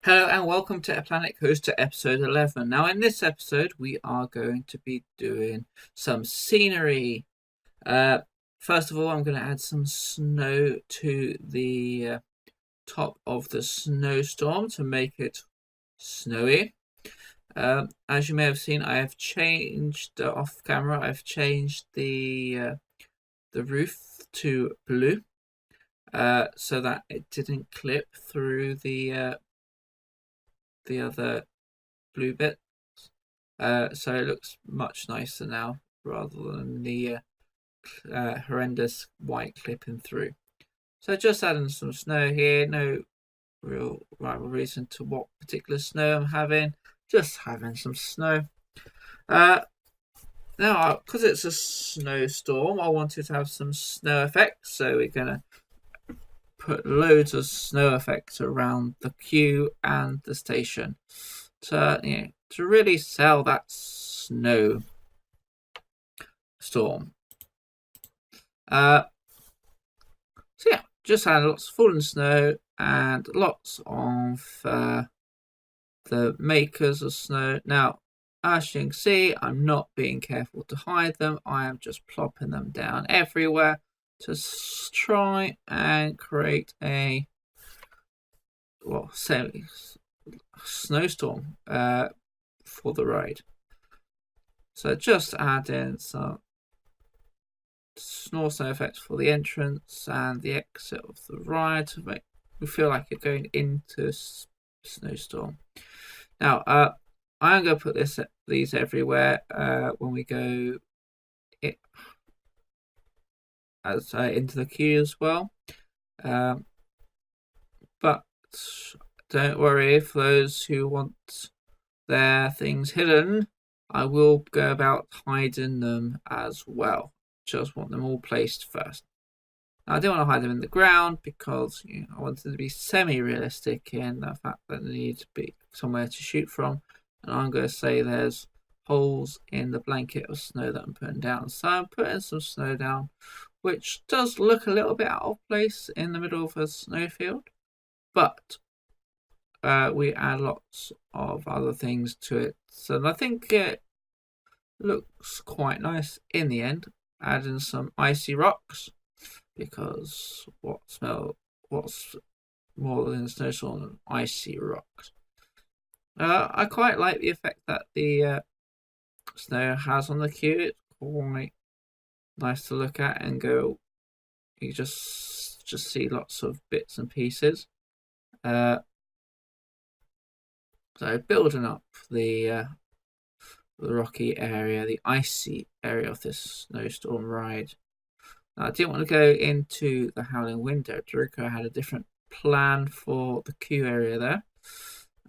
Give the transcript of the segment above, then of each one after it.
Hello and welcome to A Planet Coaster episode 11. Now, in this episode, we are going to be doing some scenery. Uh, First of all, I'm going to add some snow to the top of the snowstorm to make it snowy. As you may have seen, I have changed off camera. I've changed the roof to blue so that it didn't clip through the other blue bit. So it looks much nicer now rather than the horrendous white clipping through. So just adding some snow here, no real rhyme or reason to what particular snow I'm having, just having some snow. Uh, Now, because it's a snowstorm, I wanted to have some snow effects, so we're going to put loads of snow effects around the queue and the station to really sell that snow storm. Uh, so yeah, just had lots of falling snow and lots of the makers of snow. Now, as you can see, I'm not being careful to hide them. I am just plopping them down everywhere to try and create a semi snowstorm for the ride. So just add in some snow effects for the entrance and the exit of the ride to make we feel like you're going into a snowstorm. Now, I'm going to put these everywhere when we go into the queue as well. But don't worry, for those who want their things hidden, I will go about hiding them as well. Just want them all placed first. Now, I don't want to hide them in the ground because I want them to be semi-realistic in the fact that they need to be somewhere to shoot from. And I'm going to say there's holes in the blanket of snow that I'm putting down. So I'm putting some snow down, which does look a little bit out of place in the middle of a snowfield. But we add lots of other things to it. So I think it looks quite nice in the end. Adding some icy rocks because what's more than snowstorm than icy rocks? I quite like the effect that the snow has on the queue. It's quite nice to look at and go. You just see lots of bits and pieces. So building up the rocky area, the icy area of this snowstorm ride. Now, I didn't want to go into the Howling Wind territory. I had a different plan for the queue area there.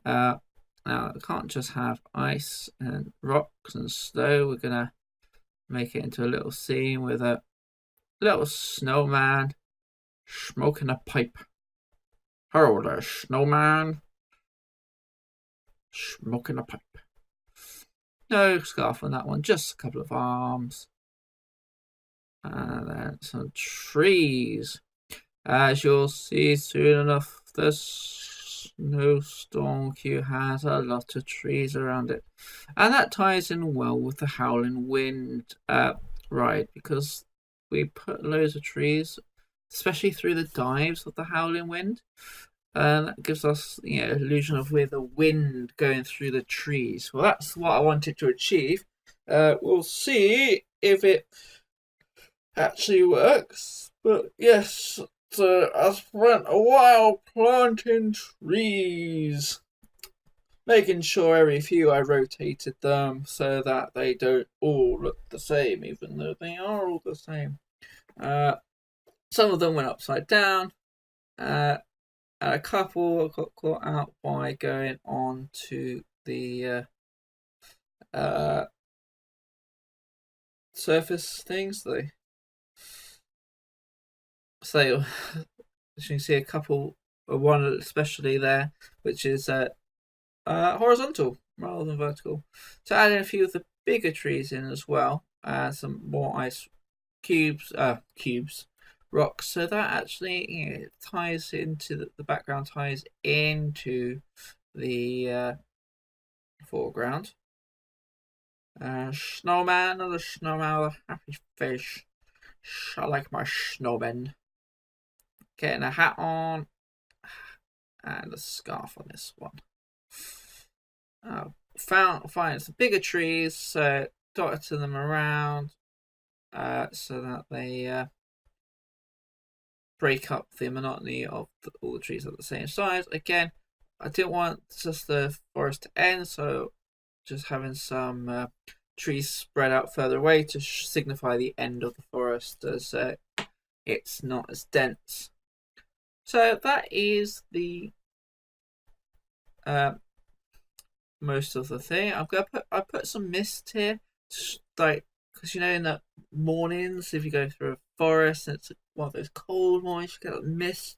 Now, I can't just have ice and rocks and snow. We're going to make it into a little scene with a little snowman smoking a pipe. Hello there, snowman. Smoking a pipe. No scarf on that one, just a couple of arms. And then some trees. As you'll see soon enough, the snowstorm queue has a lot of trees around it. And that ties in well with the Howling Wind ride because we put loads of trees, especially through the dives of the Howling Wind. That gives us illusion of with the wind going through the trees. Well, that's what I wanted to achieve. We'll see if it actually works. But yes, so I spent a while planting trees, making sure every few I rotated them so that they don't all look the same, even though they are all the same. Some of them went upside down. A couple got caught out by going on to the surface things. So as you can see, a couple, one especially there, which is horizontal rather than vertical. So adding a few of the bigger trees in as well, some more ice cubes, rocks. So that actually ties into the background ties into the foreground. Snowman and the snowman with a happy face. I like my snowman. Getting a hat on and a scarf on this one. Find some bigger trees, so dotted them around so that they break up the monotony of all the trees at the same size. Again, I didn't want just the forest to end, so just having some trees spread out further away to signify the end of the forest, as it's not as dense. So that is the most of the thing. I put some mist here, like, because in the mornings, if you go through a forest and it's one of those cold mornings, you get mist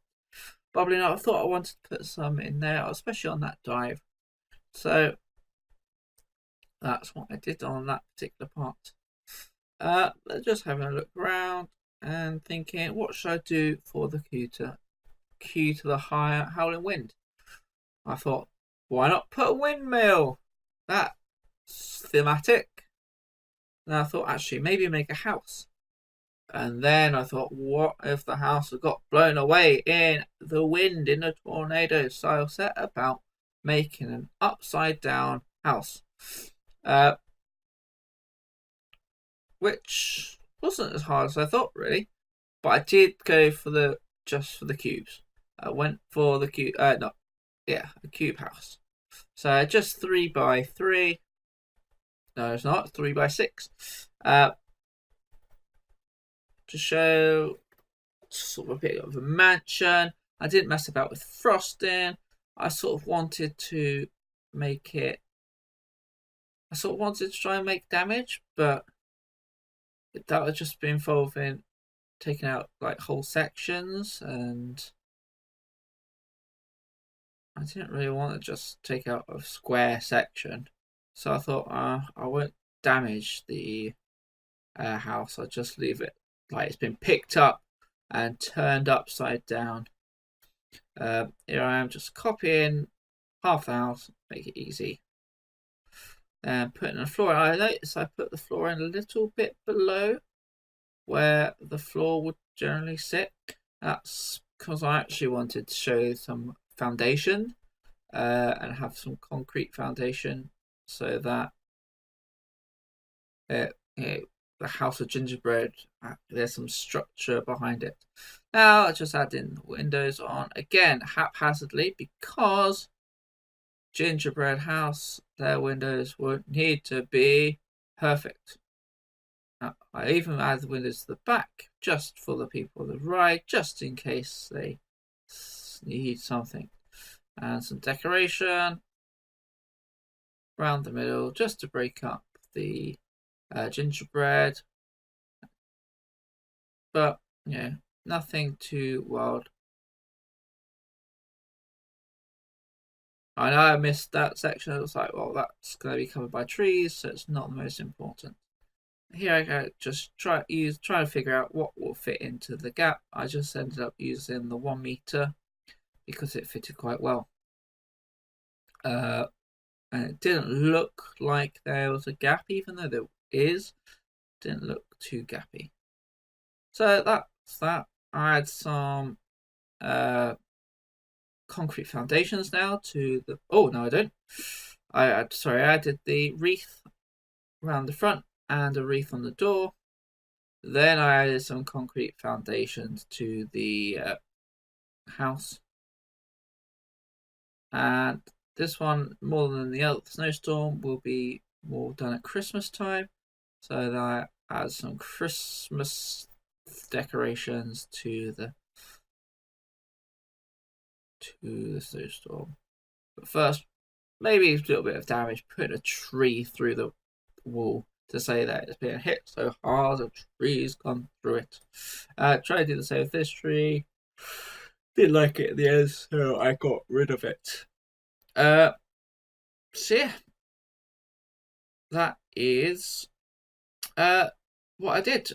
bubbling up. I thought I wanted to put some in there, especially on that dive. So that's what I did on that particular part. Just having a look around and thinking, what should I do for the cue to the higher howling wind? I thought, why not put a windmill? That's thematic. And I thought, actually, maybe make a house. And then I thought, what if the house had got blown away in the wind in a tornado? So I set about making an upside down house, which wasn't as hard as I thought, really. But I did go for just for the cubes. I went for the cube. A cube house. So just 3x3. No, it's not 3x6. To show sort of a bit of a mansion. I didn't mess about with frosting. I sort of wanted to make it. I sort of wanted to try and make damage, but that would just be involving taking out like whole sections, and I didn't really want to just take out a square section. So I thought I won't damage the house. I'll just leave it like it's been picked up and turned upside down. Here I am just copying half the house, make it easy. And putting the floor in. I noticed I put the floor in a little bit below where the floor would generally sit. That's because I actually wanted to show some foundation and have some concrete foundation so that the house of gingerbread, there's some structure behind it. Now I just add in windows on again haphazardly, because gingerbread house, their windows won't need to be perfect. I even add the windows to the back just for the people on the right, just in case they need something. And some decoration around the middle just to break up the gingerbread. But, nothing too wild. I know I missed that section. I was like, well, that's going to be covered by trees, so it's not the most important. Here I go, just try to figure out what will fit into the gap. I just ended up using the 1 meter because it fitted quite well. And it didn't look like there was a gap, even though there is. It didn't look too gappy. So that's that. I had some concrete foundations now to the. Oh no, I don't. I did the wreath around the front and a wreath on the door. Then I added some concrete foundations to the house. And this one, more than the other snowstorm, will be more done at Christmas time. So that adds some Christmas decorations to the snowstorm. But first, maybe a little bit of damage, put a tree through the wall to say that it's been hit so hard the trees gone through it. Try to do the same with this tree. Didn't like it in the end, so I got rid of it. So yeah, that is what I did.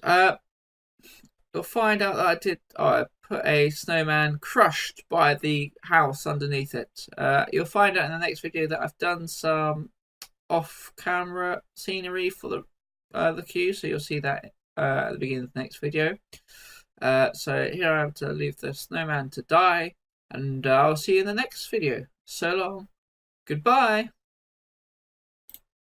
You'll find out that I put a snowman crushed by the house underneath it. You'll find out in the next video that I've done some off-camera scenery for the queue, so you'll see that at the beginning of the next video. So here I have to leave the snowman to die, and I'll see you in the next video. So long. Goodbye.